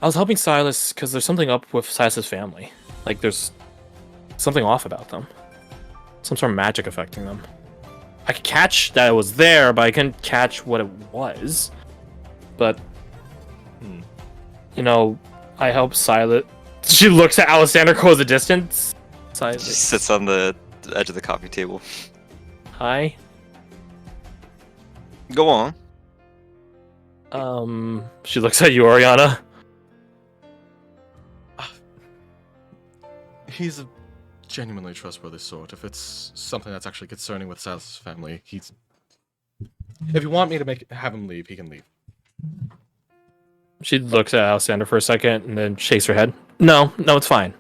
I was helping Silas because there's something up with Silas's family. Like, there's something off about them. Some sort of magic affecting them. I could catch that it was there, but I couldn't catch what it was. But, you know, I helped Silas. She looks at Alexander, goes a distance. She sits on the edge of the coffee table. Hi. Go on. She looks at you, Oriana. He's a genuinely trustworthy sort. If it's something that's actually concerning with Silas's family, he's... If you want me to have him leave, he can leave. She looks at Alexander for a second and then shakes her head. No, it's fine.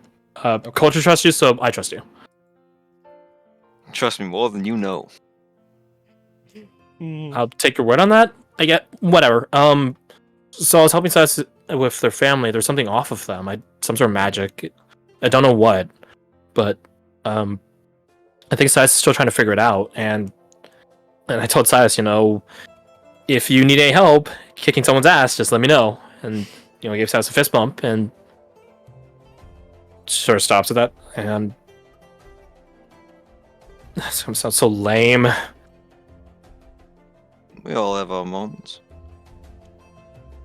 Okay. Culture trusts you, so I trust you. Trust me more than you know. I'll take your word on that. I get whatever. So I was helping Silas with their family. There's something off of them. Some sort of magic. I don't know what, but I think Silas is still trying to figure it out. And I told Silas, if you need any help kicking someone's ass, just let me know. And gave Silas a fist bump and sort of stops at that. And that's gonna sound so lame. We all have our moments.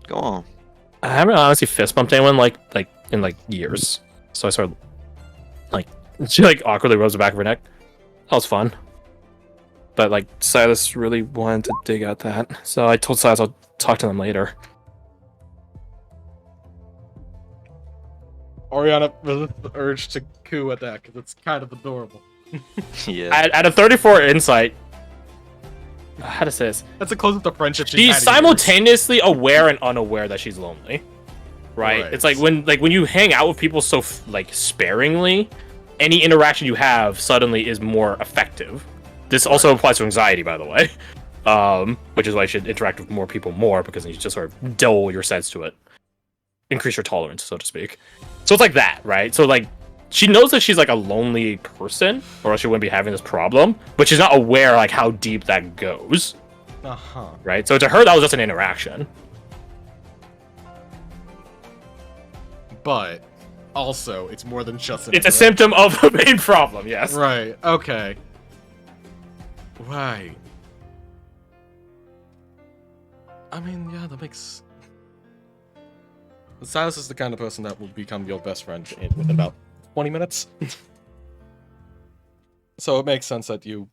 Go on. I haven't honestly fist bumped anyone in years. So I sort of she awkwardly rubs the back of her neck. That was fun. But Silas really wanted to dig out that. So I told Silas I'll talk to them later. Oriana resists the urge to coo at that because it's kind of adorable. Yeah. At a 34 insight, how to say this? That's a close up to friendship. She's simultaneously aware and unaware that she's lonely. Right? It's when you hang out with people so sparingly, any interaction you have suddenly is more effective. This also applies to anxiety, by the way. Which is why you should interact with more people more, because you just sort of dull your sense to it. Increase your tolerance, so to speak. So it's like that, right? So she knows that she's a lonely person, or else she wouldn't be having this problem, but she's not aware how deep that goes. Right? So to her, that was just an interaction. But also, it's more than just an It's a symptom of a main problem, yes. Right, okay. Right. I mean, yeah, that makes... Silas is the kind of person that will become your best friend within about 20 minutes. So it makes sense that you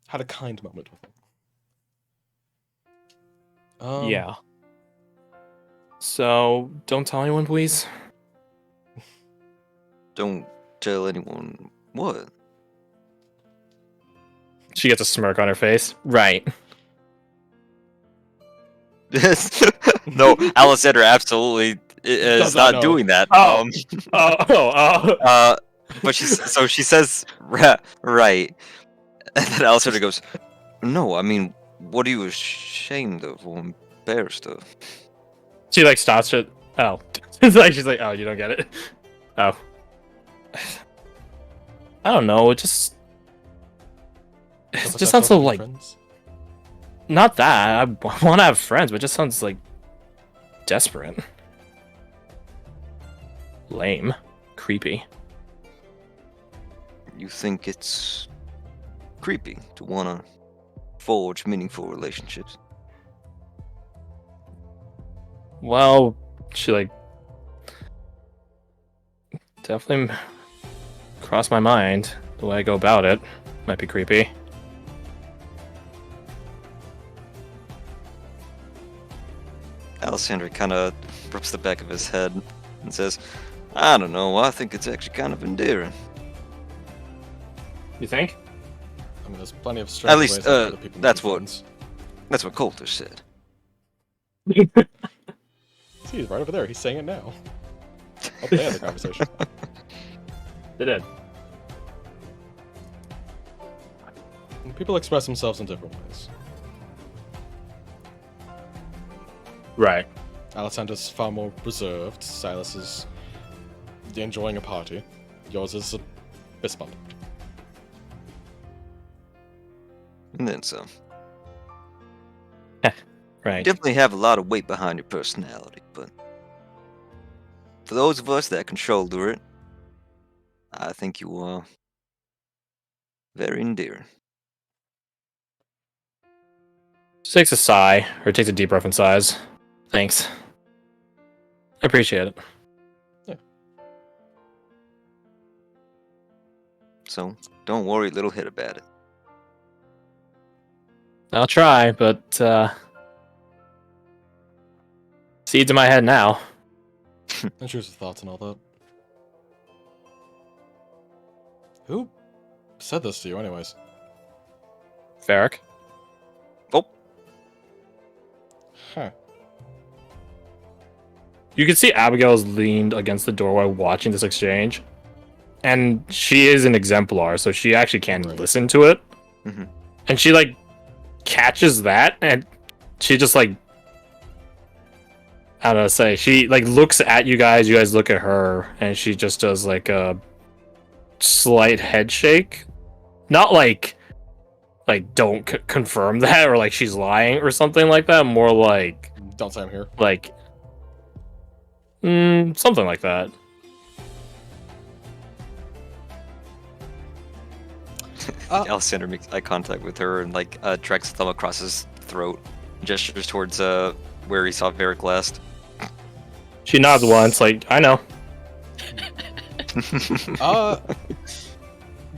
had a kind moment with him. Yeah. So, don't tell anyone, please. Don't tell anyone what? She gets a smirk on her face. Right. No, Alexander absolutely is not doing that. But she says right, and then Alexander goes, "No, I mean, what are you ashamed of or embarrassed of?" She stops it. Oh, she's like, oh, you don't get it. Oh, I don't know. It just sounds so friends? Not that I want to have friends, but it just sounds desperate, lame, creepy. You think it's creepy to want to forge meaningful relationships? Well, she definitely crossed my mind. The way I go about it might be creepy. Alexander kind of rubs the back of his head and says, "I don't know. I think it's actually kind of endearing." You think? I mean, there's plenty of strange At least, ways that other people that's make what friends. that's what Coulter said. See, he's right over there. He's saying it now. Oh, they had the conversation. They did. People express themselves in different ways. Right. Alessandra's far more reserved. Silas is enjoying a party. Yours is a fist bump. And then some. Right. You definitely have a lot of weight behind your personality, but for those of us that can shoulder it, I think you are very endearing. She takes a sigh, or takes a deep breath and sighs. Thanks. I appreciate it. Yeah. So, don't worry, little hit about it. I'll try, but seeds in my head now. And here's your thoughts and all that. Who said this to you, anyways? Varric. Oh, Huh. You can see Abigail's leaned against the doorway watching this exchange. And she is an exemplar, so she actually can Right. listen to it. Mhm. And she, like, catches that, and she just, like, how do I say? She, like, looks at you guys look at her, and she just does, like, a slight head shake. Not like don't confirm that, or like she's lying or something like that. More like Don't say I'm here. Something like that. Alexander makes eye contact with her and like tracks a thumb across his throat, gestures towards where he saw Varric last. She nods once, like, I know.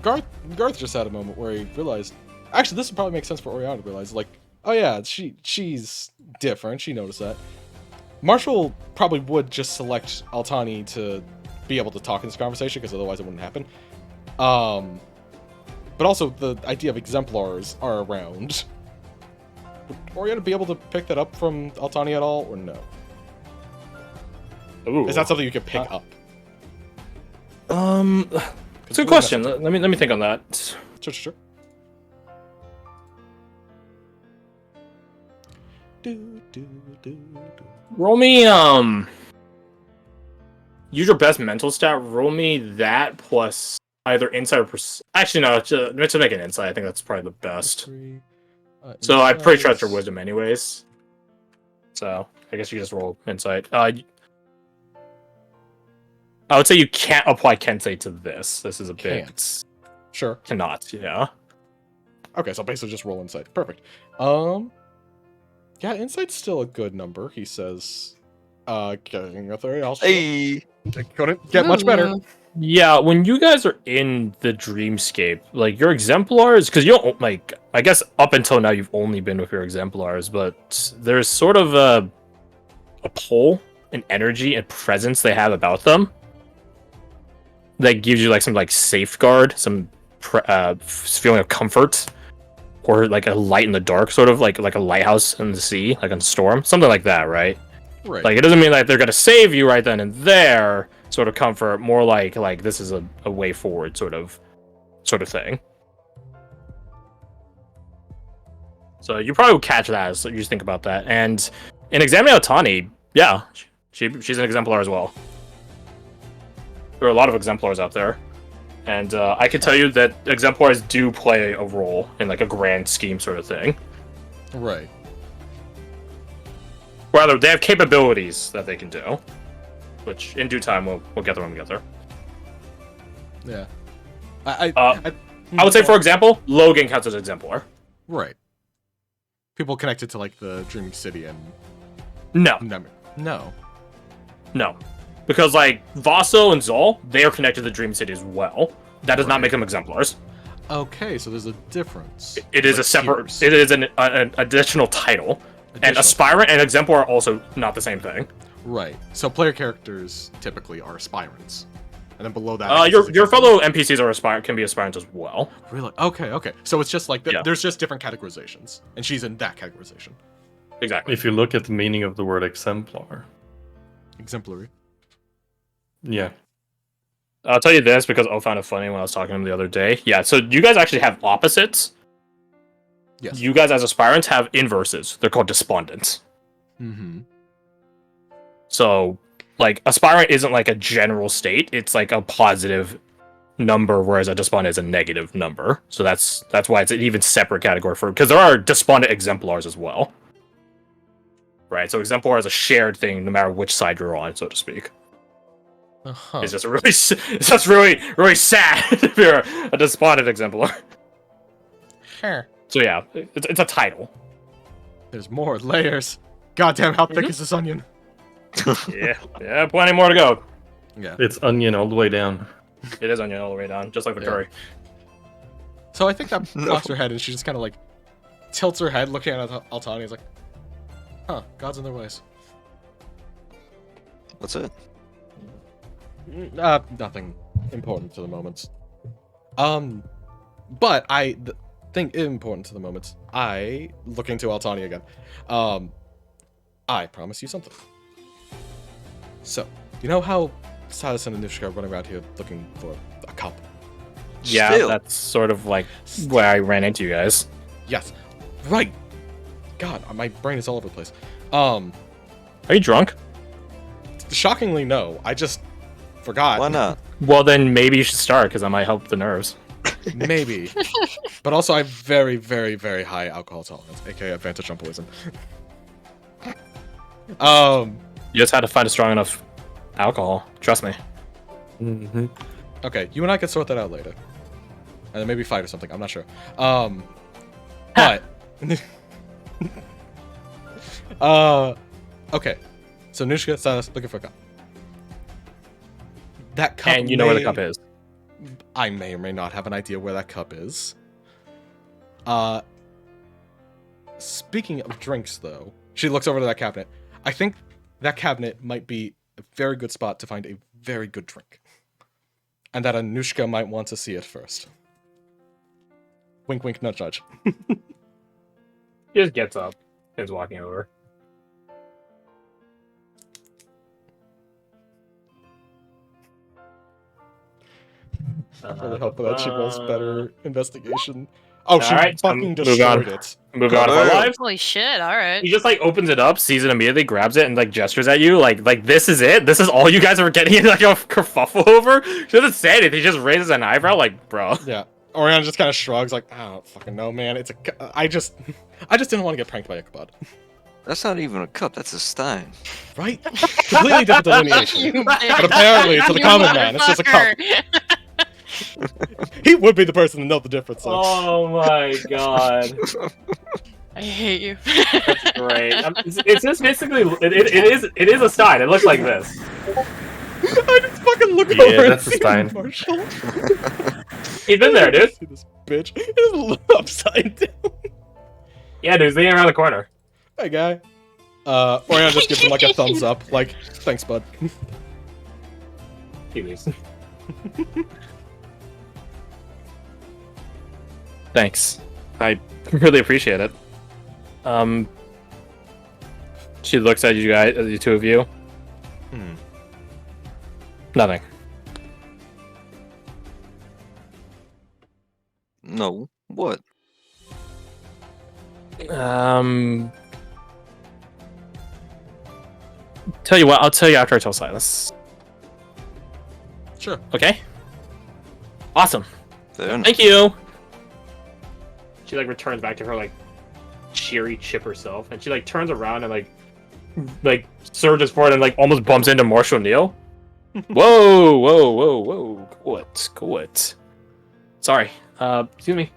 Garth just had a moment where he realized. Actually, this would probably make sense for Oriana to realize, like, oh yeah, she's different. She noticed that. Marshall probably would just select Altani to be able to talk in this conversation, because otherwise it wouldn't happen. But also the idea of exemplars are around. Would Oriana be able to pick that up from Altani at all, or no? Ooh. Is that something you could pick up? It's a good question. Let me think on that. Sure. Roll me use your best mental stat. Roll me that plus either insight or actually no, let's make an insight. I think that's probably the best. So I'm pretty sure it's your wisdom anyways. So I guess you just roll insight. I would say you can't apply Kensei to this. This is a bit... Sure. Cannot, yeah. Okay, so basically just roll insight. Perfect. Yeah, insight's still a good number, he says. Getting a 30, couldn't get much better. Yeah, when you guys are in the dreamscape, like, your exemplars, because you don't, like, I guess up until now you've only been with your exemplars, but there's sort of a pull, an energy, and presence they have about them that gives you, like, some, like, safeguard, some feeling of comfort, or, like, a light in the dark, sort of, like a lighthouse in the sea, like in a storm, something like that, right? Right. Like, it doesn't mean like they're gonna save you right then and there, sort of comfort, more like this is a way forward sort of thing. So you probably would catch that as you just think about that. And in examining Otani, yeah, she's an exemplar as well. There are a lot of exemplars out there. And I can tell you that exemplars do play a role in like a grand scheme sort of thing. Right. Rather, they have capabilities that they can do, which in due time we'll get there when we get there. Yeah. I would say, for example, Logan counts as an exemplar. Right. People connected to like the Dreaming City and No, no. because like Vaso and Zol, they are connected to the Dream City as well. That does not make them exemplars. Okay, so there's a difference. It is Like a separate. tiers. It is an additional title. And aspirant and exemplar are also not the same thing. Right. So player characters typically are aspirants, and then below that, your fellow NPCs are can be aspirants as well. Really? Okay. So it's just like Yeah. there's just different categorizations, and she's in that categorization. Exactly. If you look at the meaning of the word exemplar, Exemplary. yeah. I'll tell you this because I found it funny when I was talking to him the other day. Yeah, so you guys actually have opposites. Yes. You guys as aspirants have inverses. They're called despondents. Mm-hmm. So, like, aspirant isn't like a general state. It's like a positive number, whereas a despondent is a negative number. So that's why it's an even separate category for, because there are despondent exemplars as well. Right? So exemplar is a shared thing no matter which side you're on, so to speak. Uh-huh. It's just really sad if you're a despondent exemplar. Sure. So yeah, it's a title. There's more layers. Goddamn, how thick is this onion? Yeah, plenty more to go. Yeah. It's onion all the way down. It is onion all the way down, just like the Yeah. curry. So I think that No. cocks her head, and she just kind of like tilts her head, looking at Altani. Is like, huh? Gods in their ways. What's it? Nothing important to the moment. But I think important to the moment. I looking to Altani again. I promise you something. So, you know how Silas and Anushka are running around here looking for a cup? Yeah, Still. that's sort of like where I ran into you guys. Yes. Right. God, my brain is all over the place. Are you drunk? Shockingly, no. I just forgot. Why not? Well, then maybe you should start, because that might help the nerves. Maybe. But also, I have very, very, very high alcohol tolerance, aka advantage on poison. You just had to find a strong enough alcohol. Trust me. Mm-hmm. Okay, you and I can sort that out later. And then maybe fight or something, I'm not sure. But... okay. So Nushka, Silas, looking for a cup. That cup And you know where the cup is. I may or may not have an idea where that cup is. Speaking of drinks, though, she looks over to that cabinet. I think that cabinet might be a very good spot to find a very good drink. And that Anushka might want to see it first. Wink, wink, nudge, nudge. He just gets up and is walking over. For the help of that, she rolls better investigation. Oh, she Alright, fucking move destroyed on. it. Moving on to our lives. Holy shit! All right. He just like opens it up, sees it immediately, grabs it, and like gestures at you, like this is it. This is all you guys are getting in like a kerfuffle over. She doesn't say anything. He just raises an eyebrow, like, bro. Yeah. Oriana just kind of shrugs, like, I don't fucking know, man. It's a. I just didn't want to get pranked by Ichabod. That's not even a cup. That's a stein. Right? Completely different delineation. But apparently, to the common man, it's just a cup. He would be the person to know the difference. So. Oh my god, I hate you. that's great. It's just basically it is a stein. It looks like this. I just fucking look Yeah, over and that's a see stein. Marshall. He's in there, dude. See this bitch. He's upside down. Yeah, dude, he's leaning around the corner. Hey, guy. Oriana just gives him like a thumbs up, like, thanks, bud. He leaves. Thanks. I really appreciate it. She looks at you guys, the two of you. Nothing. No. What? Tell you what, I'll tell you after I tell Silas. Sure. Okay? Awesome. Fair enough. Thank you. She like returns back to her like cheery, chipper self, and she like turns around and like surges forward and like almost bumps into Marshall Neal. Whoa. Quit. Sorry. Excuse me.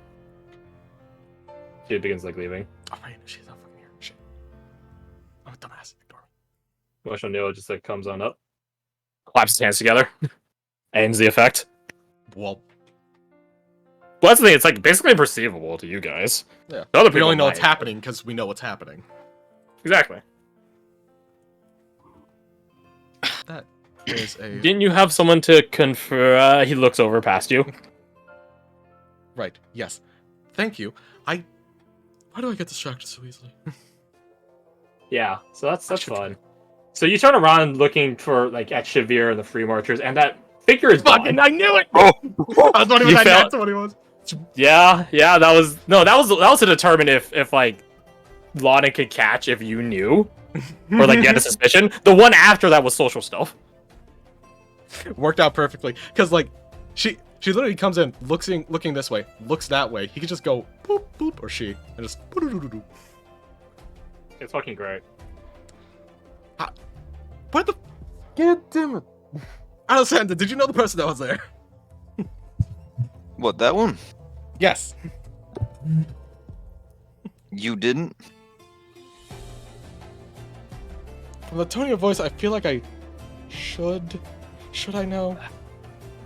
She begins like leaving. Oh, right. She's not fucking here. Shit. I'm a dumbass. Ignore me. Marshall Neal just like comes on up, claps his hands together, ends the effect. Well, Well, that's the thing. It's like basically imperceivable to you guys. yeah. The other We people only know might. what's happening because we know what's happening. Exactly. That is a... Didn't you have someone to confer? He looks over past you. Right. Yes. Thank you. Why do I get distracted so easily? Yeah, so that's fun. So you turn around looking for like at Shavir and the Free Marchers, and that figure is gone. I knew it! Oh! I was wondering You what felt- that's what he was. Yeah, that was to determine if like Lana could catch if you knew, or like you had a suspicion. The one after that was social stuff. Worked out perfectly. Because, like, she literally comes in, looking this way, looks that way. He could just go boop, boop, or she, and just boop. It's fucking great. What the? God damn it. Alexander, did you know the person that was there? What, that one? Yes. You didn't? From the tone of your voice, I feel like I should. Should I know?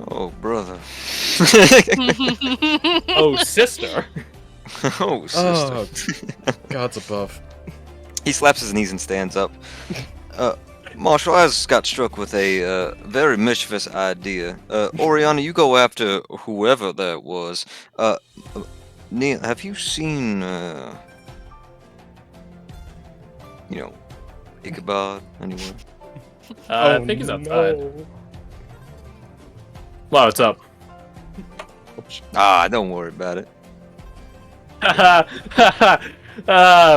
Oh, brother. Oh, sister. Oh, sister. God's above. He slaps his knees and stands up. Marshall, I just got struck with a very mischievous idea. Oriana, you go after whoever that was. Neil, have you seen, Ichabod anywhere? I think he's outside. Wow, what's up? Don't worry about it.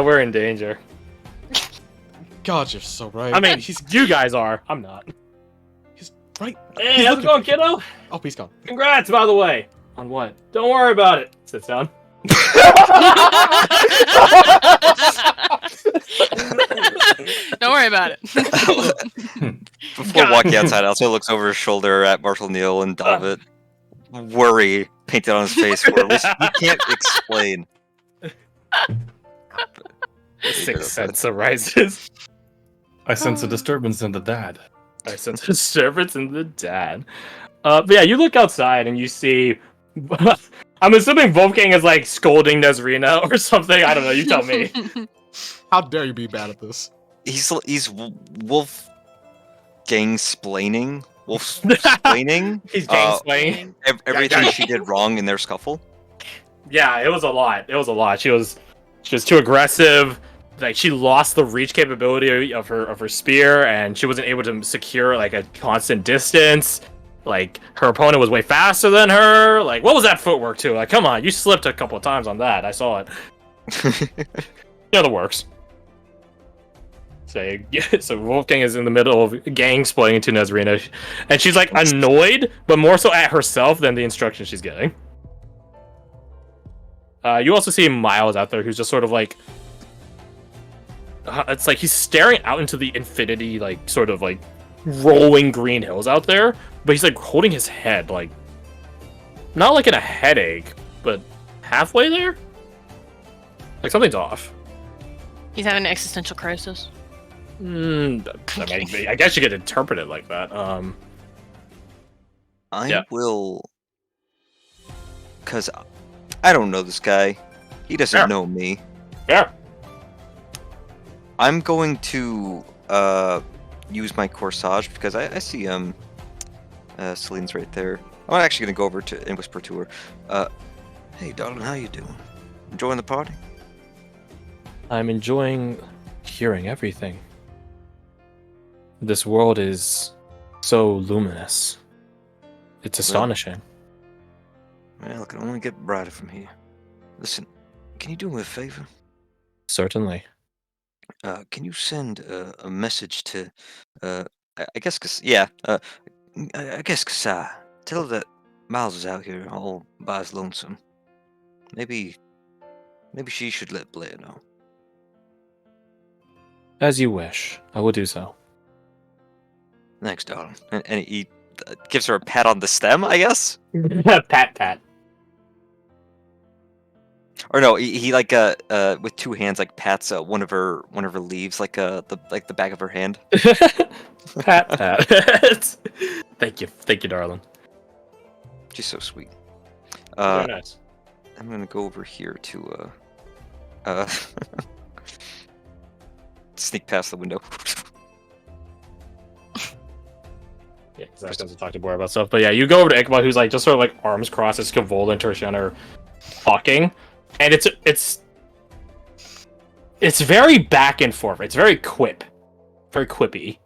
We're in danger. God, you're so right. I mean, you guys are. I'm not. He's right. Hey, how's it going, kiddo? Oh, he's gone. Congrats, by the way. On what? Don't worry about it. Sit down. Don't worry about it. Before walking outside, Elsa looks over his shoulder at Marshall Neal and David. Worry painted on his face where he can't explain. Sixth sense arises. I sense a disturbance in the dad. I sense a disturbance in the dad. But yeah, you look outside and you see. I'm assuming Wolfgang is like scolding Nazrina or something. I don't know. You tell me. How dare you be bad at this? He's Wolf gang splaining. Wolf splaining. He's gang splaining. Everything she did wrong in their scuffle. Yeah, it was a lot. It was a lot. She was too aggressive. Like she lost the reach capability of her spear, and she wasn't able to secure like a constant distance. Like her opponent was way faster than her. Like what was that footwork too? Like come on, you slipped a couple of times on that. I saw it. Yeah, the works. So Wolfgang is in the middle of gang splaining to Nazrina, and she's like annoyed, but more so at herself than the instructions she's getting. You also see Miles out there, who's just sort of like, it's like he's staring out into the infinity, like sort of like rolling green hills out there, but he's like holding his head, like not like in a headache, but halfway there. Like something's off. He's having an existential crisis. I mean, I guess you could interpret it like that. I will, because I don't know this guy. He doesn't know me. Yeah. I'm going to use my corsage because I see Celine's right there. I'm actually gonna go over to and whisper to her. Hey, darling, how you doing? Enjoying the party? I'm enjoying hearing everything. This world is so luminous. It's astonishing. Well, it can only get brighter from here. Listen, can you do me a favor? Certainly. Can you send a message to, I guess, I guess Kasai. Tell her that Miles is out here all by his lonesome. Maybe she should let Blair know. As you wish. I will do so. Thanks, darling. And he gives her a pat on the stem, I guess? Pat. Or no, he like with two hands like pats one of her leaves like the back of her hand. Pat. Thank you, darling. She's so sweet. Very nice. I'm gonna go over here to sneak past the window. Yeah, Zach doesn't talk to Boy about stuff. But yeah, you go over to Ichabod, who's like just sort of like arms crossed, as Cavola and Tertiana are talking, and it's very back and forth. It's very quippy,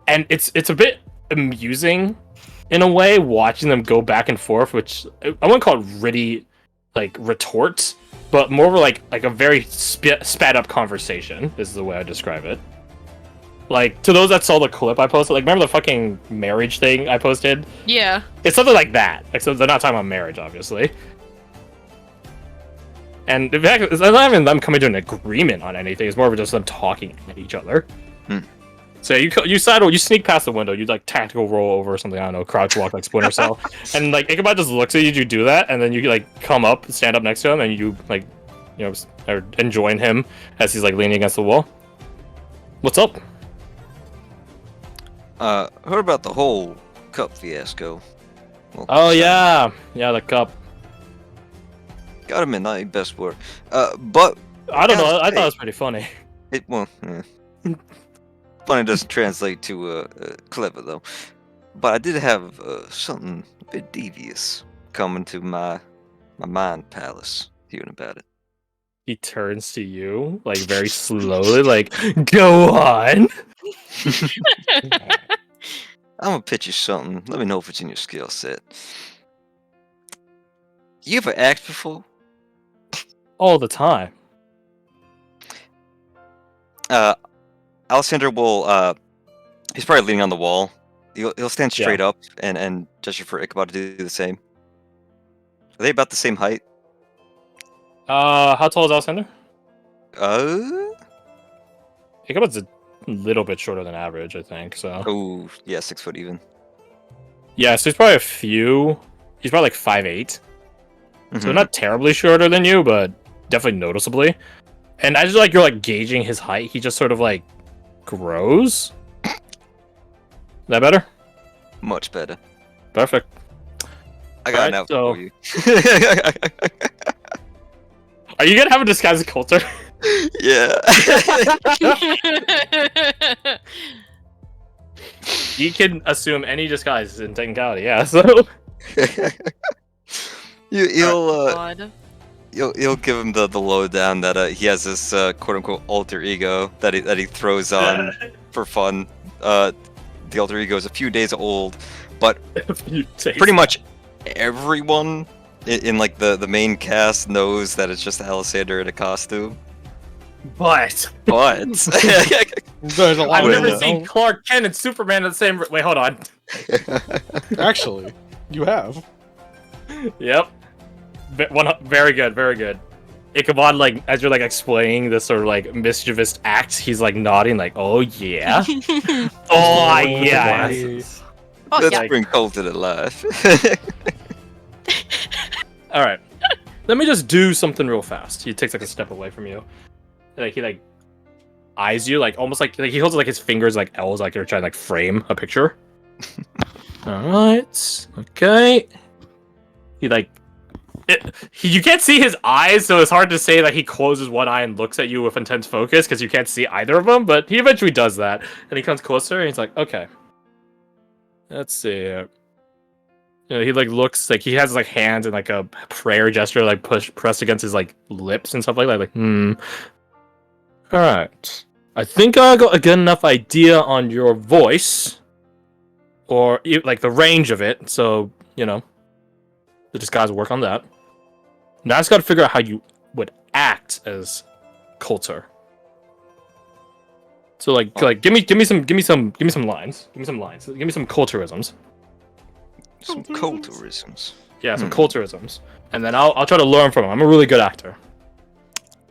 and it's a bit amusing in a way watching them go back and forth. Which I wouldn't call it really like retorts, but more of like a very sped up conversation. Is the way I describe it. Like, to those that saw the clip I posted, like, remember the fucking marriage thing I posted? Yeah. It's something like that. Except they're not talking about marriage, obviously. And in fact, it's not even them coming to an agreement on anything. It's more of just them talking at each other. So you sidle, you sneak past the window, you like tactical roll over or something, I don't know, crouch walk like Splinter Cell, and like Ichabod just looks at you, you do that, and then you like come up, stand up next to him, and you like, and join him as he's like leaning against the wall. What's up? Heard about the whole cup fiasco. Well, Oh yeah, the cup. Gotta admit, not your best work. But I don't know, I thought hey, it was pretty funny. Funny doesn't translate to clever though. But I did have something a bit devious coming to my mind palace hearing about it. He turns to you like very slowly, like, go on. I'm gonna pitch you something. Let me know if it's in your skill set. You ever act before? All the time. Alexander will he's probably leaning on the wall. He'll stand straight up and gesture for Ichabod to do the same. Are they about the same height? How tall is Alexander? Uh Ichabod's a little bit shorter than average, I think. So oh yeah, 6 foot even. yeah, so he's probably he's probably like 5'8". So Mhm. not terribly shorter than you, but definitely noticeably. And as like you're like gauging his height, he just sort of like grows. That better? Much better. Perfect. I got an Alright, outfit for you. Are you gonna have a disguise as Coulter? Yeah. You can assume any disguise in technicality, yeah. So You'll give him the lowdown that he has this quote unquote alter ego that he throws on for fun. The alter ego is a few days old, but pretty much everyone in like the main cast knows that it's just Alexander in a costume. But But There's a lot I've of never them. seen Clark Kent and Superman in the same. Wait, hold on. Actually, you have. Yep. Very good, very good. Ichabod, like, as you're like explaining this sort of like mischievous act, he's like nodding, like, "Oh yeah, oh yeah." Oh, let's yeah. bring Colton to life. All right, let me just do something real fast. He takes like a step away from you, like he like eyes you, like almost like he holds like his fingers like L's, like you're trying to like frame a picture. All right, okay. He like. You can't see his eyes, so it's hard to say that he closes one eye and looks at you with intense focus because you can't see either of them. But he eventually does that, and he comes closer and he's like, "Okay, let's see." He like looks like he has like hands and like a prayer gesture, like pressed against his like lips and stuff like that. Like, All right, I think I got a good enough idea on your voice, or like the range of it. So the disguise will work on that. Now I just got to figure out how you would act as Coulter. So like give me some lines. Give me some lines. Give me some Coulterisms. Some Coulterisms. Yeah, some Coulterisms. And then I'll try to learn from him. I'm a really good actor.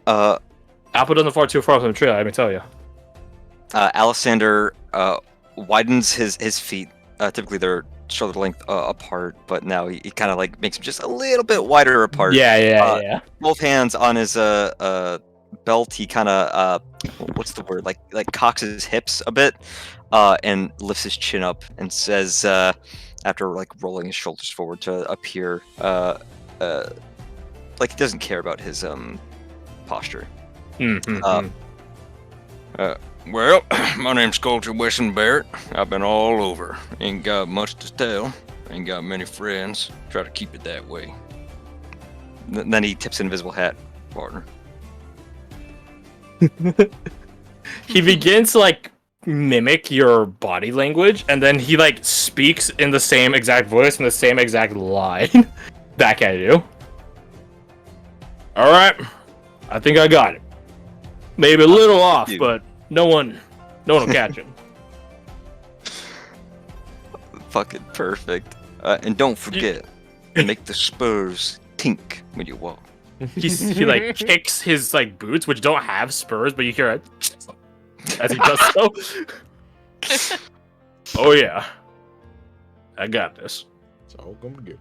Apple doesn't fall too far from the tree, let me tell you. Alexander widens his feet. Typically they're shoulder length apart, but now he kind of like makes them just a little bit wider apart. Yeah. Both hands on his belt. He kind of what's the word? Like cocks his hips a bit, and lifts his chin up and says, after like rolling his shoulders forward to appear, like he doesn't care about his posture. Well, my name's Coulter Wesson Barrett. I've been all over. Ain't got much to tell. Ain't got many friends. Try to keep it that way. Then he tips an invisible hat, partner. He begins to like mimic your body language, and then he like speaks in the same exact voice and the same exact line back at you. All right, I think I got it. Maybe a little off, but no one will catch him. Fucking perfect. And don't forget, make the spurs tink when you walk. He like kicks his like boots, which don't have spurs, but you hear it as he does so. Oh yeah, I got this. It's all gonna be good.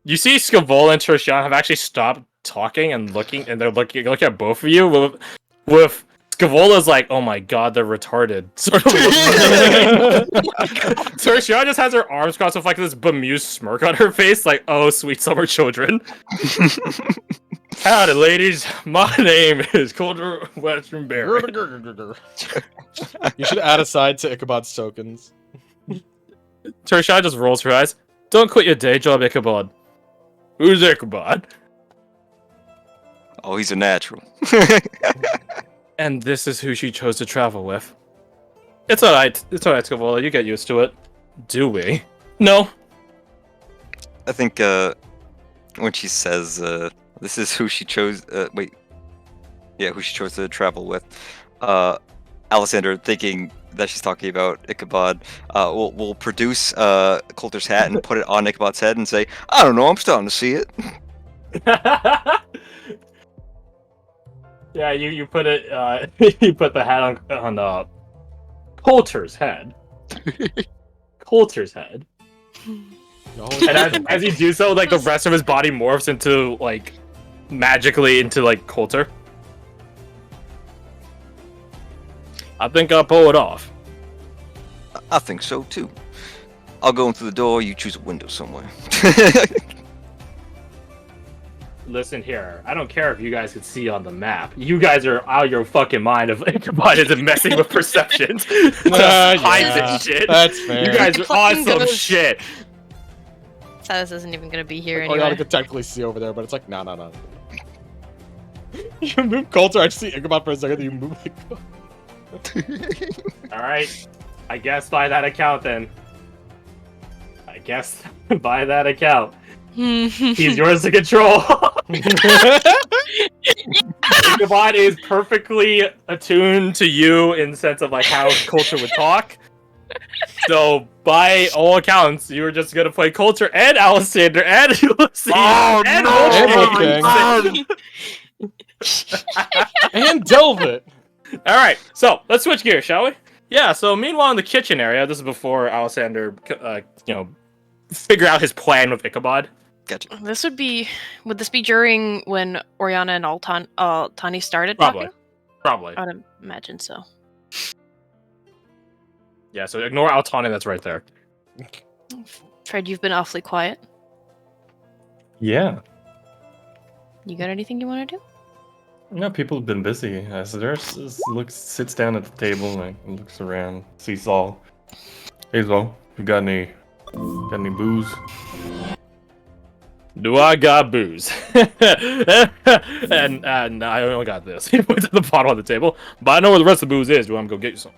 You see, Scavola and Tertian have actually stopped talking and looking, and they're looking at both of you. With Scavola's like, "Oh my god, they're retarded." Sort of. Tertian just has her arms crossed with like this bemused smirk on her face, like, "Oh, sweet summer children." Howdy, ladies. My name is Coulter Western Berry. You should add a side to Ichabod's tokens. Tertian just rolls her eyes. Don't quit your day job, Ichabod. Who's Ichabod? Oh, he's a natural. And this is who she chose to travel with. It's alright. It's alright, Scavola. You get used to it. Do we? No. I think when she says this is who she chose. Who she chose to travel with. Alexander, thinking that she's talking about Ichabod, will produce Coulter's hat and put it on Ichabod's head and say, "I don't know. I'm starting to see it." Yeah, you put it. You put the hat on Coulter's head. Coulter's head. And as you do so, like the rest of his body morphs into like magically into like Coulter. I think I'll pull it off. I think so too. I'll go in through the door. You choose a window somewhere. Listen here, I don't care if you guys can see on the map. You guys are out of your fucking mind of Ichabod isn't messing with perceptions. Hides and shit. That's fair. You guys are fucking awesome ghost. shit. Silas isn't even gonna be here Or you anyway. could technically see over there, but it's like, no. You move Coulter, I just see Ichabod for a second, then you move Ichabod. Alright, I guess by that account then. I guess by that account. He's yours to control. Ichabod is perfectly attuned to you in the sense of like how Coulter would talk. So by all accounts, you were just gonna play Coulter and Alexander and Ulysses and Wolfgang. And Delvit. Alright, so let's switch gears, shall we? Yeah, so meanwhile in the kitchen area, this is before Alexander figure out his plan with Ichabod. Gotcha. Would this be during when Oriana and Altani started Probably. talking? Probably. I would imagine so. Yeah, so ignore Altani, that's right there. Fred, you've been awfully quiet. Yeah. You got anything you want to do? No, people have been busy. Sits down at the table and looks around, sees all. Hey, Zo, you got any booze? Do I got booze? and I only got this. He puts the bottle on the table. But I know where the rest of the booze is. Do you want me to go get you some?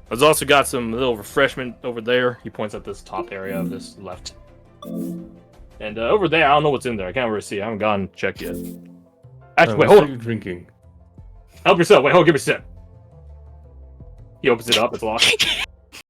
There's also got some little refreshment over there. He points at this top area of this left. And over there, I don't know what's in there. I can't really see. I haven't gone and checked yet. Actually, wait, what hold are on. you drinking? Help yourself. Wait, hold on. Give me a sip. He opens it up. It's locked.